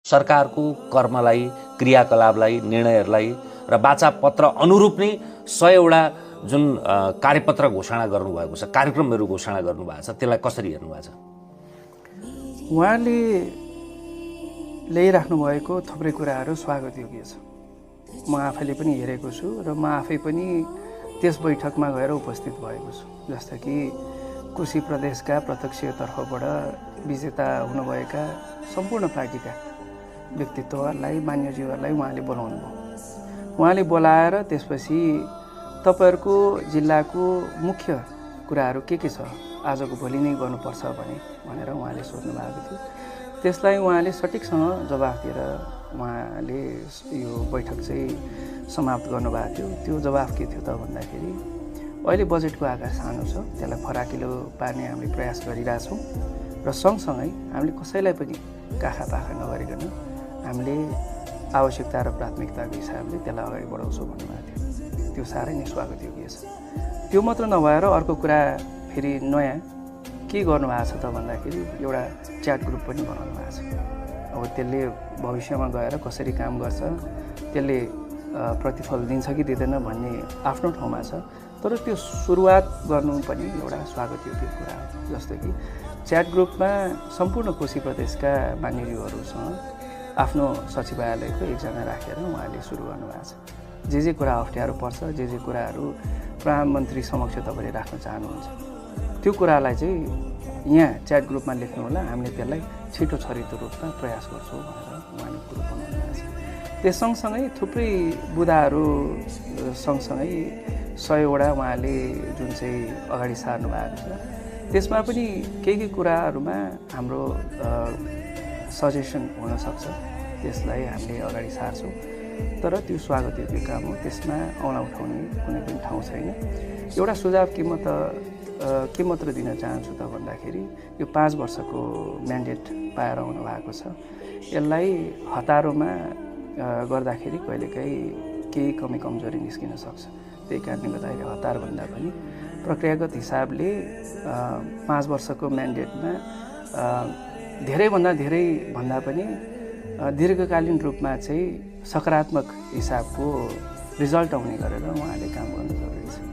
सरकारको कर्मलाई, क्रियाकलापलाई, निर्णयहरूलाई र वाचापत्र अनुरूप नै 100 वटा जुन कार्यपत्र घोषणा गर्नुभएको छ, कार्यक्रमहरू घोषणा गर्नुभएको छ, त्यसलाई कसरी हेर्नुभएको छ? उहाँले ल्याइराख्नु भएको थुप्रै कुराहरू स्वागतयोग्य छ। म आफैले पनि हेरेको छु र म आफै पनि त्यस बैठकमा गएर उपस्थित भएको छु। जस्तो कि कोशी प्रदेशका प्रत्यक्षतर्फबाट विजेता हुनुभएका सम्पूर्ण पार्टीका व्यक्तित्वहरूलाई, मान्यज्यूहरूलाई उहाँले बोलाउनु भयो। उहाँले बोलाएर त्यसपछि तपाईँहरूको जिल्लाको मुख्य कुराहरू के छ, आजको भोलि नै गर्नुपर्छ भनेर उहाँले सोध्नु भएको थियो। त्यसलाई उहाँले सटिकसँग जवाफ दिएर उहाँले यो बैठक चाहिँ समाप्त गर्नुभएको थियो। त्यो जवाफ के थियो त भन्दाखेरि अहिले बजेटको आकार सानो छ, त्यसलाई फराकिलो पार्ने हामीले प्रयास गरिरहेछौँ र सँगसँगै हामीले कसैलाई पनि काखापाखा नगरिकन हामीले आवश्यकता र प्राथमिकताको हिसाबले त्यसलाई अगाडि बढाउँछौँ भन्नुभएको थियो। त्यो साह्रै नै स्वागतयोग्य छ। त्यो मात्र नभएर अर्को कुरा फेरि नयाँ के गर्नुभएको छ त भन्दाखेरि एउटा च्याट ग्रुप पनि बनाउनु भएको छ। अब त्यसले भविष्यमा गएर कसरी काम गर्छ, त्यसले प्रतिफल दिन्छ कि दिँदैन भन्ने आफ्नो ठाउँमा छ, तर त्यो सुरुवात गर्नु पनि एउटा स्वागतयोग्य कुरा हो। जस्तो कि च्याट ग्रुपमा सम्पूर्ण कोशी प्रदेशका मान्यज्यूहरूसँग आफ्नो सचिवालयको एकजना राखेर उहाँले सुरु गर्नुभएको छ। जे कुरा अप्ठ्यारो पर्छ, जे कुराहरू प्रधानमन्त्री समक्ष तपाईँले राख्न चाहनुहुन्छ, त्यो कुरालाई चाहिँ यहाँ च्याट ग्रुपमा लेख्नु होला, हामीले त्यसलाई छिटो छरितो रूपमा प्रयास गर्छौँ भनेर उहाँले कुरो बनाउनु भएको छ। त्यस सँगसँगै थुप्रै बुदाहरू सँगसँगै 100 वटा उहाँले जुन चाहिँ अगाडि सार्नु भएको छ, त्यसमा पनि केही कुराहरूमा हाम्रो सजेसन हुनसक्छ, त्यसलाई हामीले अगाडि सार्छौँ। तर त्यो स्वागतयोग्य काम हो, त्यसमा औँला उठाउने कुनै पनि ठाउँ छैन। एउटा सुझाव के मात्र दिन चाहन्छु त भन्दाखेरि यो 5 वर्षको म्यान्डेट पाएर आउनु भएको छ, यसलाई हतारोमा गर्दाखेरि कहिलेकाहीँ केही कमी कमजोरी निस्किन सक्छ। त्यही कारणले गर्दाखेरि हतार भन्दा पनि प्रक्रियागत हिसाबले 5 वर्षको म्यान्डेटमा भन्दा पनि दीर्घकालीन रूपमा चाहिँ सकारात्मक हिसाबको रिजल्ट आउने गरेर उहाँले काम गर्नु जरुरी छ।